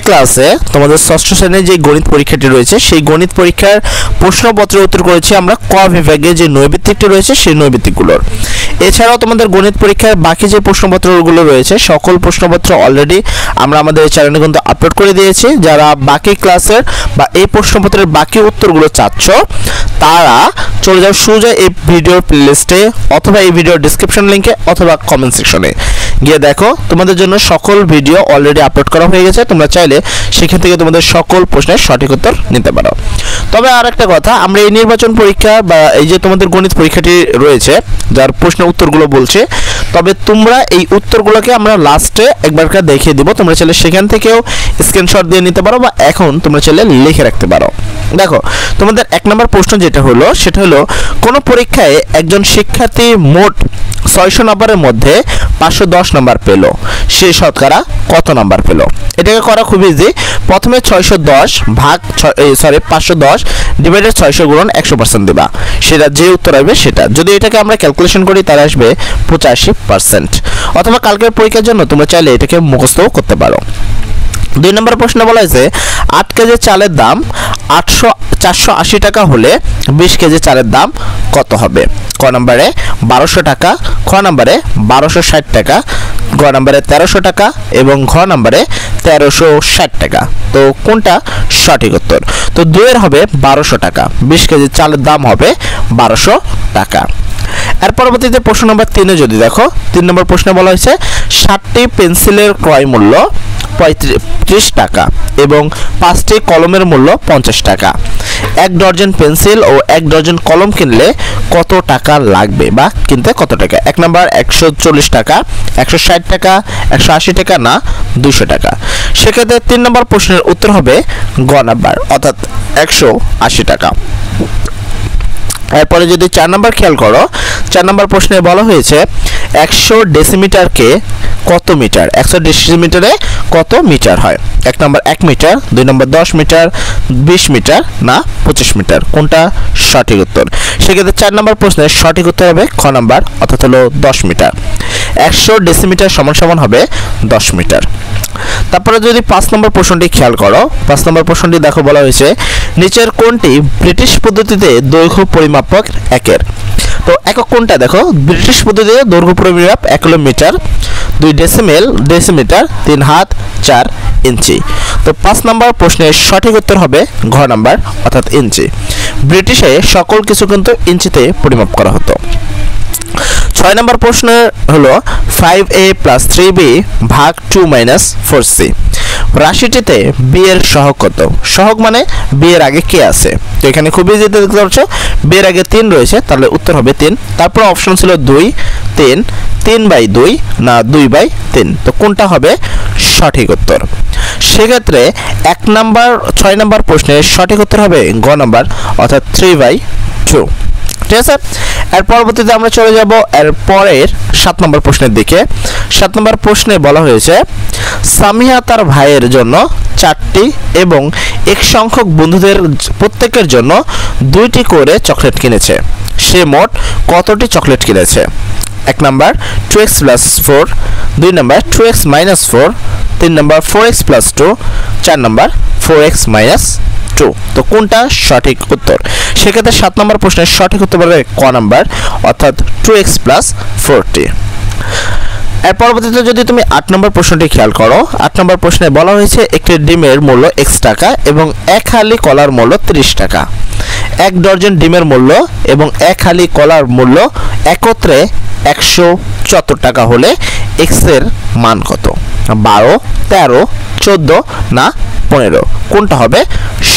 ক্লাসে তোমাদের ষষ্ঠ শ্রেণীর যে গণিত পরীক্ষাটি রয়েছে সেই গণিত পরীক্ষার প্রশ্নপত্রের উত্তর করেছি আমরা ক বিভাগে যে নৈর্ব্যক্তিকটি রয়েছে সেই নৈর্ব্যক্তিকগুলোর। এছাড়াও তোমাদের গণিত পরীক্ষার বাকি যে প্রশ্নপত্রগুলো রয়েছে সকল প্রশ্নপত্র অলরেডি আমরা আমাদের চ্যানেলে কিন্তু আপলোড করে দিয়েছি। যারা বাকি ক্লাসের বা এই প্রশ্নপত্রের বাকি উত্তরগুলো চাচ্ছ তারা চলে যাও সোজা এই ভিডিওর প্লেলিস্টে অথবা এই ভিডিওর ডেসক্রিপশন লিংকে অথবা কমেন্ট সেকশনে গিয়ে দেখো, তোমাদের জন্য সকল ভিডিও অলরেডি আপলোড করা হয়ে গেছে। তোমরা চাইলে সেখান থেকে তোমাদের সকল প্রশ্নের সঠিক উত্তর নিতে পারো। তবে আর একটা কথা, আমরা এই নির্বাচন পরীক্ষা বা এই যে তোমাদের গণিত পরীক্ষাটি রয়েছে যার প্রশ্নের উত্তরগুলো বলছে, তবে তোমরা এই উত্তরগুলোকে আমরা লাস্টে একবারকার দেখিয়ে দিব। তোমরা চাইলে সেখান থেকেও স্ক্রিনশট দিয়ে নিতে পারো বা এখন তোমরা চাইলে লিখে রাখতে পারো। দেখো, তোমাদের 1 নম্বর প্রশ্ন যেটা হলো সেটা হলো কোন পরীক্ষায় একজন শিক্ষার্থী মোট 600 নম্বরের মধ্যে 510 নম্বর পেল, সে শতকরা কত নম্বর পেল? এটাকে করা খুব ইজি। প্রথমে 610 ভাগ 510 ডিভাইডেড 600 গুণন 100% দিবা, সেটা যে উত্তর আসবে সেটা। যদি এটাকে আমরা ক্যালকুলেশন করি তাহলে আসবে 85%। অথবা কালকের পরীক্ষার জন্য তোমরা চাইলে এটাকে মুখস্থও করতে পারো। 2 নম্বর প্রশ্ন বলা হয়েছে 8 কেজি চালের দাম 480 টাকা হলে 20 কেজি চালের দাম কত হবে? ক নম্বরে 1200 টাকা, খ নম্বরে 1260 টাকা, গ নম্বরে 1300 টাকা এবং ঘ নম্বরে 1360 টাকা। তো কোনটা সঠিক উত্তর? তো 2 এর হবে 1200 টাকা, 20 কেজি চালের দাম হবে 1200 টাকা। এর পরবর্তীতে প্রশ্ন নম্বর 3 যদি দেখো, 3 নম্বর প্রশ্নে বলা হয়েছে 60টি পেন্সিলের ক্রয় মূল্য 35 টাকা এবং 5টি কলমের মূল্য 50 টাকা। 1 ডজন পেন্সিল ও 1 ডজন কলম কিনলে কত টাকা লাগবে বা কিনতে কত টাকা? 1 নম্বর 140 টাকা, 160 টাকা, 180 টাকা না 200 টাকা। সেক্ষেত্রে 3 নম্বর প্রশ্নের উত্তর হবে গ নাম্বার অর্থাৎ 180 টাকা। এরপরে যদি 4 নম্বর খেয়াল করো, 4 নম্বর প্রশ্নে বলা হয়েছে 100 ডেসিমিটারকে কত মিটার? 100 ডেসিমিটারে কত মিটার হয়? 1 নম্বর 1 মিটার, 2 নম্বর 10 মিটার, 20 মিটার না 25 মিটার। কোনটা সঠিক উত্তর? সেক্ষেত্রে 4 নম্বর প্রশ্নের সঠিক উত্তর হবে খ নম্বর অর্থাৎ হলো 10 মিটার। 100 ডেসিমিটার সমান সমান হবে 10 মিটার। তারপরে যদি 5 নম্বর প্রশ্নটি খেয়াল করো, 5 নম্বর প্রশ্নটি দেখো বলা হয়েছে নিচের কোনটি ব্রিটিশ পদ্ধতিতে দৈর্ঘ্য পরিমাপক একের? তো একক কোনটা? দেখো, ব্রিটিশ পদ্ধতিতে দৈর্ঘ্য পরিমাপ 1 হলো মিটার, 2 ডেসিমিটার, 3 হাত, 4 ইঞ্চি। তো 5 নম্বর প্রশ্নের সঠিক উত্তর হবে ঘ নাম্বার অর্থাৎ ইঞ্চি। ব্রিটিশে সকল কিছু কিন্তু ইঞ্চিতে পরিমাপ করা হতো। 6 নম্বর প্রশ্ন হলো 5a + 3b ভাগ 2 - 4c। রাশিটিতে b এর সহগ কত? সহগ মানে b এর আগে কে আছে? তো এখানে খুব ইজি দেখতে পাচ্ছ, b এর আগে 3 রয়েছে, তাহলে উত্তর হবে 3। তারপর অপশন ছিল 2, 3, 3/2 না 2/3। তো কোনটা হবে সঠিক উত্তর? সেক্ষেত্রে 6 নম্বর প্রশ্নের সঠিক উত্তর হবে গ নাম্বার অর্থাৎ 3/2। ঠিক আছে। এর পরবর্তীতে আমরা চলে যাব এর পরের 7 নম্বর প্রশ্নের দিকে। 7 নম্বর প্রশ্নে বলা হয়েছে সামিয়া তার ভাইয়ের জন্য 4টি এবং এক সংখ্যক বন্ধুদের প্রত্যেকের জন্য 2টি করে চকলেট কিনেছে। সে মোট কতটি চকলেট কিনেছে? 1 নম্বর 2x + 4, 2 নম্বর 2x - 4, 3 নম্বর 4x + 2, 4 নম্বর 4x - 2। তো কোনটা সঠিক উত্তর? সেক্ষেত্রে 7 নম্বর প্রশ্নের সঠিক উত্তর হবে ক নাম্বার অর্থাৎ 2x + 4টি। এর পরবর্তীতে যদি তুমি 8 নম্বর প্রশ্নটি খেয়াল করো, 8 নম্বর প্রশ্নে বলা হয়েছে একটি ডিমের মূল্য x টাকা এবং 1 হালি কলার মূল্য 30 টাকা। 1 ডজন ডিমের মূল্য এবং 1 হালি কলার মূল্য একত্রে 174 টাকা হলে x এর মান কত? 12, 13, 14 না 15? কোনটা হবে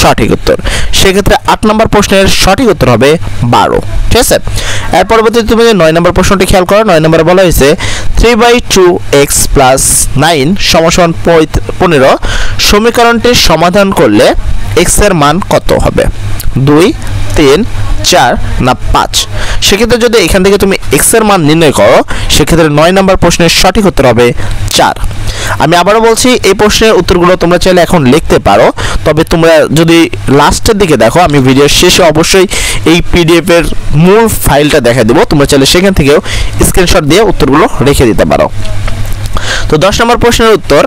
সঠিক উত্তর? সেক্ষেত্রে 8 নম্বর প্রশ্নের সঠিক উত্তর হবে 12। ঠিক আছে। এর পরবর্তীতে তুমি 9 নম্বর প্রশ্নটি খেয়াল করো, 9 নম্বরে বলা হয়েছে 3/2x + 9 = 15 সমীকরণটির সমাধান করলে x এর মান কত হবে? 2, 3, 4 না 5? সেক্ষেত্রে যদি এখান থেকে তুমি x এর মান নির্ণয় করো সেক্ষেত্রে 9 নম্বর প্রশ্নের সঠিক উত্তর হবে 4। আমি আবারও বলছি এই প্রশ্নের উত্তরগুলো তোমরা চাইলে এখন লিখতে পারো, তবে তোমরা যদি লাস্টের দিকে দেখো আমি ভিডিওর শেষে অবশ্যই এই পিডিএফ এর মূল ফাইলটা দেখা দেবো, তোমরা চাইলে সেখান থেকেও স্ক্রিনশট দিয়ে উত্তরগুলো রেখে দিতে পারো। তো 10 নম্বর প্রশ্নের উত্তর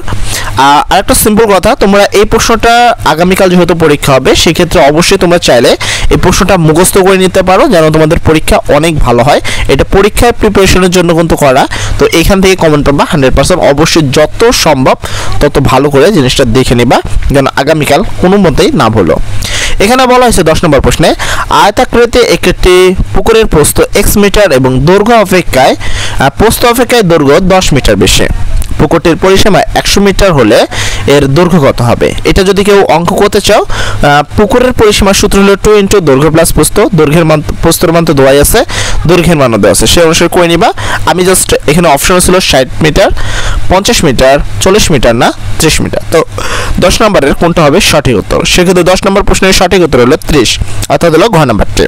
আরেকটা সিম্পল কথা, তোমরা এই প্রশ্নটা আগামীকাল যেহেতু পরীক্ষা হবে সেক্ষেত্রে অবশ্যই তোমরা চাইলে এই প্রশ্নটা মুখস্থ করে নিতে পারো যেন তোমাদের পরীক্ষা অনেক ভালো হয়। এটা পরীক্ষায় প্রিপারেশনের জন্য কিন্তু করা। তো এখান থেকে কমেন্ট করবা 100%, অবশ্যই যত সম্ভব তত ভালো করে জিনিসটা দেখে নিবা যেন আগামীকাল কোনো মতেই না ভুলো। এখানে বলা হয়েছে 10 নম্বর প্রশ্নে, আয়তাকৃতি একটি পুকুরের প্রস্থ x মিটার এবং দৈর্ঘ্য অপেক্ষায় প্রস্থ অপেক্ষায় দৈর্ঘ্য 10 মিটার বেশি। পুকুরটির পরিসীমা 100 মিটার হলে এর দৈর্ঘ্য কত হবে? এটা যদি কেউ অঙ্ক করতে চাও, পুকুরের পরিসীমার সূত্র হলো 2 × দৈর্ঘ্য প্লাস প্রস্থ। দৈর্ঘ্যের মান প্রস্থের মান তো দেওয়াই আছে, দৈর্ঘ্যের মানও দেওয়া আছে, সেই অনুসারে করে নিবা। আমি জাস্ট এখানে অপশন ছিল 60 মিটার, 50 মিটার, 40 মিটার না 30 মিটার। তো 10 নম্বরের কোনটা হবে সঠিক উত্তর? সেক্ষেত্রে 10 নম্বর প্রশ্নের সঠিক উত্তর হলো 30, অর্থাৎ হলো ঘ নাম্বারটি।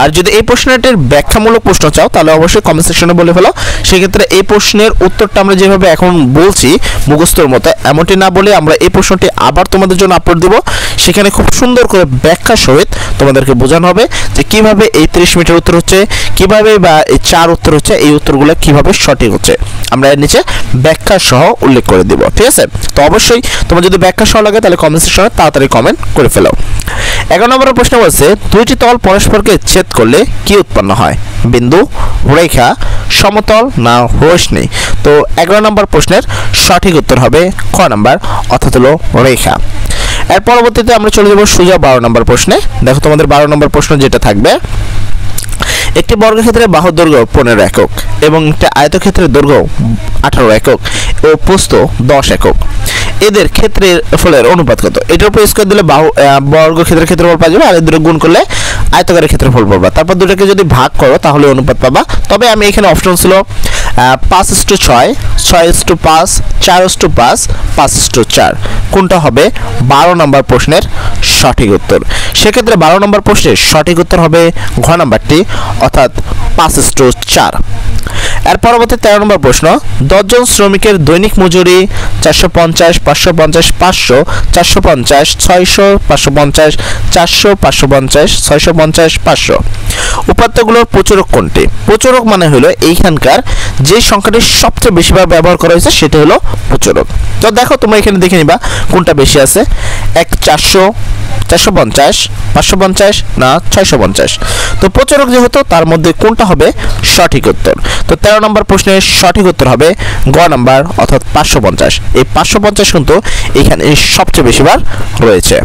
আর যদি এই প্রশ্নটির ব্যাখ্যামূলক প্রশ্ন চাও তাহলে অবশ্যই কমেন্ট সেকশনে বলে ফেলো। সেক্ষেত্রে এই প্রশ্নের উত্তরটা আমরা যেভাবে এখন বলছি মুখস্থর মতো এমনটি না বলে আমরা এই প্রশ্নটি আবার তোমাদের জন্য আপলোড দেব। সেখানে খুব সুন্দর করে ব্যাখ্যা সহিত তোমাদেরকে বোঝানো হবে যে কিভাবে এই 30 মিটার উত্তর হচ্ছে, কিভাবে বা এই 4 উত্তর হচ্ছে, এই উত্তরগুলো কিভাবে সঠিক হচ্ছে আমরা এর নিচে ব্যাখ্যা সহ উল্লেখ করে দেব। ঠিক আছে? তো অবশ্যই তোমার যদি ব্যাখ্যা সহ লাগে তাহলে কমেন্ট সেকশনে তাড়াতাড়ি কমেন্ট করে ফেলো। 11 নম্বরের প্রশ্ন বলছে, দুইটি তল পরস্পরকে ছেদ করলে কি উৎপন্ন হয়? বিন্দু, রেখা, সমতল না রশ্মি? তো 11 নম্বর প্রশ্নের সঠিক উত্তর হবে খ নাম্বার, অর্থাৎ হলো রেখা। এর পরবর্তীতে আমরা চলে যাব সোজা 12 নম্বর প্রশ্নে। দেখো তোমাদের 12 নম্বর প্রশ্ন যেটা থাকবে, একটি বর্গক্ষেত্রের বাহুর দৈর্ঘ্য 15 একক এবং একটি আয়তক্ষেত্রের দৈর্ঘ্য 18 একক ও প্রস্থ 10 একক। এদের ক্ষেত্রের ফলের অনুপাত কত? এটার উপর স্কয়ার দিলে বর্গক্ষেত্রের ক্ষেত্রফল পাওয়া যাবে, আর এদের গুণ করলে আয়তকারের ক্ষেত্রফল পাবা। তারপর দুটোকে যদি ভাগ করো তাহলে অনুপাত পাবা। তবে আমি এখানে অপশন ছিল 5:6, 6:5, 4:5, 5:4। কোনটা হবে 12 নম্বর প্রশ্নের সঠিক উত্তর? সেক্ষেত্রে 12 নম্বর প্রশ্নের সঠিক উত্তর হবে ঘ নাম্বারটি, অর্থাৎ 5:4। এর পরবর্তী 13 নম্বর প্রশ্ন, 10 জন শ্রমিকের দৈনিক মজুরি 450, 550, 500, 450, 600, 550, 400, 550, 650, 500। উপাত্তগুলোর প্রচুরক কোনটি? প্রচুরক মানে হলো এইখানকার যে সংখ্যাটি সবচেয়ে বেশিবার ব্যবহার করা হয়েছে সেটা হলো প্রচুরক। তো দেখো তোমরা এখানে দেখে নিবা কোনটা বেশি আছে, 400, 450, 550 না 650। তো প্রচুরক যেহেতু তার মধ্যে কোনটা হবে সঠিক উত্তর? তো 13 নম্বর প্রশ্নের সঠিক উত্তর হবে গ নাম্বার, অর্থাৎ 550। এই 550 কিন্তু এখানে সবচেয়ে বেশিবার রয়েছে।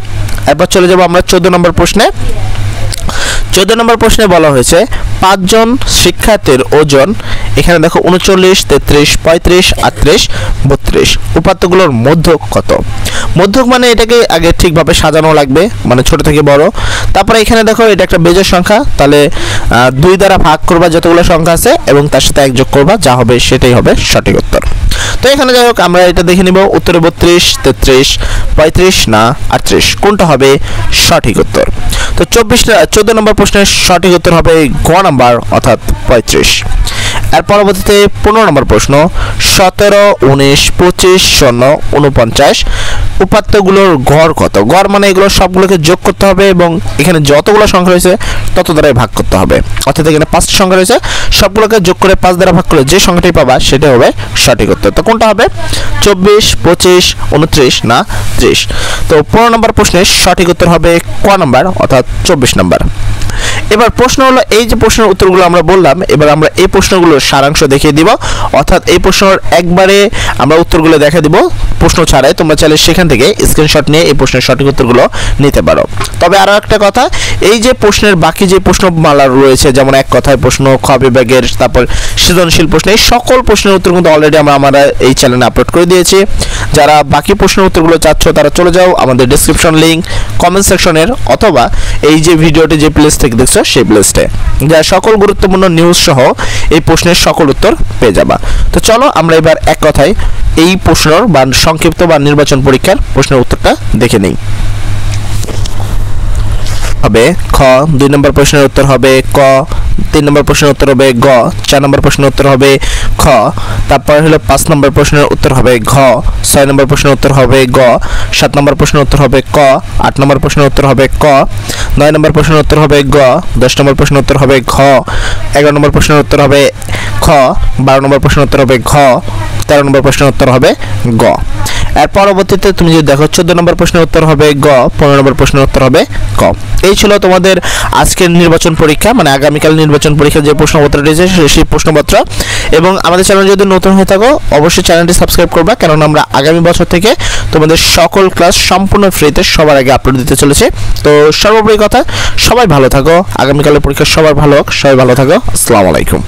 এরপর চলে যাব আমরা 14 নম্বর প্রশ্নে। 14 নম্বর প্রশ্নে বলা হয়েছে 5 জন শিক্ষার্থীর ওজন, এখানে দেখো 39, 33, 35, 38, 32। উপাত্তগুলোর মধ্যক কত? মধ্যক মানে এটাকে আগে ঠিকভাবে সাজানো লাগবে, মানে ছোট থেকে বড়। তারপরে এখানে দেখো এটা একটা বেজোড় সংখ্যা, তাহলে 2 দ্বারা ভাগ করবা যতগুলো সংখ্যা আছে এবং তার সাথে 1 যোগ করবা, যা হবে সেটাই হবে সঠিক উত্তর। তো এখানে যাই হোক আমরা এটা দেখে নিব, উত্তরে 32, 33, 35 না 38, কোনটা হবে সঠিক উত্তর? তো 14 নম্বর প্রশ্নের সঠিক উত্তর হবে গ নাম্বার, অর্থাৎ 35। এর পরবর্তীতে 15 নম্বর প্রশ্ন, 17, 19, 25, 0, 49। উপাত্তগুলোর গড় কত? গড় মানে এগুলো সবগুলোকে যোগ করতে হবে এবং এখানে যতগুলো সংখ্যা রয়েছে তত দ্বারাই ভাগ করতে হবে। অর্থাৎ এখানে 5টি সংখ্যা রয়েছে, সবগুলোকে যোগ করে 5 দ্বারা ভাগ করলে যে সংখ্যাটি পাবা সেটা হবে সঠিক উত্তর। তো কোনটা হবে 24, 25, 29 না 30? তো 15 নম্বর প্রশ্নের সঠিক উত্তর হবে ক নাম্বার, অর্থাৎ 24 নম্বর। এবার প্রশ্ন হলো, এই যে প্রশ্নের উত্তরগুলো আমরা বললাম, এবার আমরা এই প্রশ্নগুলোর সারাংশ দেখিয়ে দিব, অর্থাৎ এই প্রশ্নের একবারে আমরা উত্তরগুলো দেখা দিব প্রশ্ন ছাড়াই। তোমরা চাইলে সেখান থেকে স্ক্রিনশট নিয়ে এই প্রশ্নের সঠিক উত্তরগুলো নিতে পারো। তবে আরও একটা কথা, এই যে প্রশ্নের বাকি যে প্রশ্নমালা রয়েছে, যেমন এক কথায় প্রশ্ন, খ বিভাগের, তারপর সৃজনশীল প্রশ্ন, এই সকল প্রশ্নের উত্তর কিন্তু অলরেডি আমরা এই চ্যানেলে আপলোড করে দিয়েছি। যারা বাকি প্রশ্নের উত্তরগুলো চাচ্ছ তারা চলে যাও আমাদের ডেসক্রিপশন লিঙ্ক, কমেন্ট সেকশনের, অথবা এই যে ভিডিওটি যে প্লেস থেকে দেখছো সেই প্লেসটে, যা সকল গুরুত্বপূর্ণ নিউজ সহ এই প্রশ্নের সকল উত্তর পেয়ে যাবা। তো চলো আমরা এবার এক কথায় এই প্রশ্নের বা সংক্ষিপ্ত বা নির্বাচন পরীক্ষার প্রশ্নের উত্তরটা দেখে নিই। হবে খ, 2 নম্বর প্রশ্নের উত্তর হবে ক, 3 নম্বর প্রশ্নের উত্তর হবে গ, 4 নম্বর প্রশ্নের উত্তর হবে খ, তারপর হলো 5 নম্বর প্রশ্নের উত্তর হবে ঘ, 6 নম্বর প্রশ্নের উত্তর হবে গ, 7 নম্বর প্রশ্নের উত্তর হবে ক, 8 নম্বর প্রশ্নের উত্তর হবে ক, 9 নম্বর প্রশ্নের উত্তর হবে গ, 10 নম্বর প্রশ্নের উত্তর হবে ঘ, 11 নম্বর প্রশ্নের উত্তর হবে ঘ, খ, 12 নম্বর প্রশ্নের উত্তর হবে ঘ, 13 নম্বর প্রশ্নের উত্তর হবে গ। এর পরবর্তীতে তুমি যদি দেখো 14 নম্বর প্রশ্নের উত্তর হবে গ, 15 নম্বর প্রশ্নের উত্তর হবে ক। এই ছিল তোমাদের আজকের নির্বাচন পরীক্ষা, মানে আগামীকাল নির্বাচন পরীক্ষার যে প্রশ্নপত্র রয়েছে সেই প্রশ্নপত্র। এবং আমাদের চ্যানেল যদি নতুন হয়ে থাকো অবশ্যই চ্যানেলটি সাবস্ক্রাইব করবা, কারণ আমরা আগামী বছর থেকে তোমাদের সকল ক্লাস সম্পূর্ণ ফ্রিতে সবার আগে আপলোড দিতে চলেছে। তো সর্বোপরি কথা, সবাই ভালো থাকো, আগামীকালের পরীক্ষা সবার ভালো হোক, সবাই ভালো থাকো। আসসালামু আলাইকুম।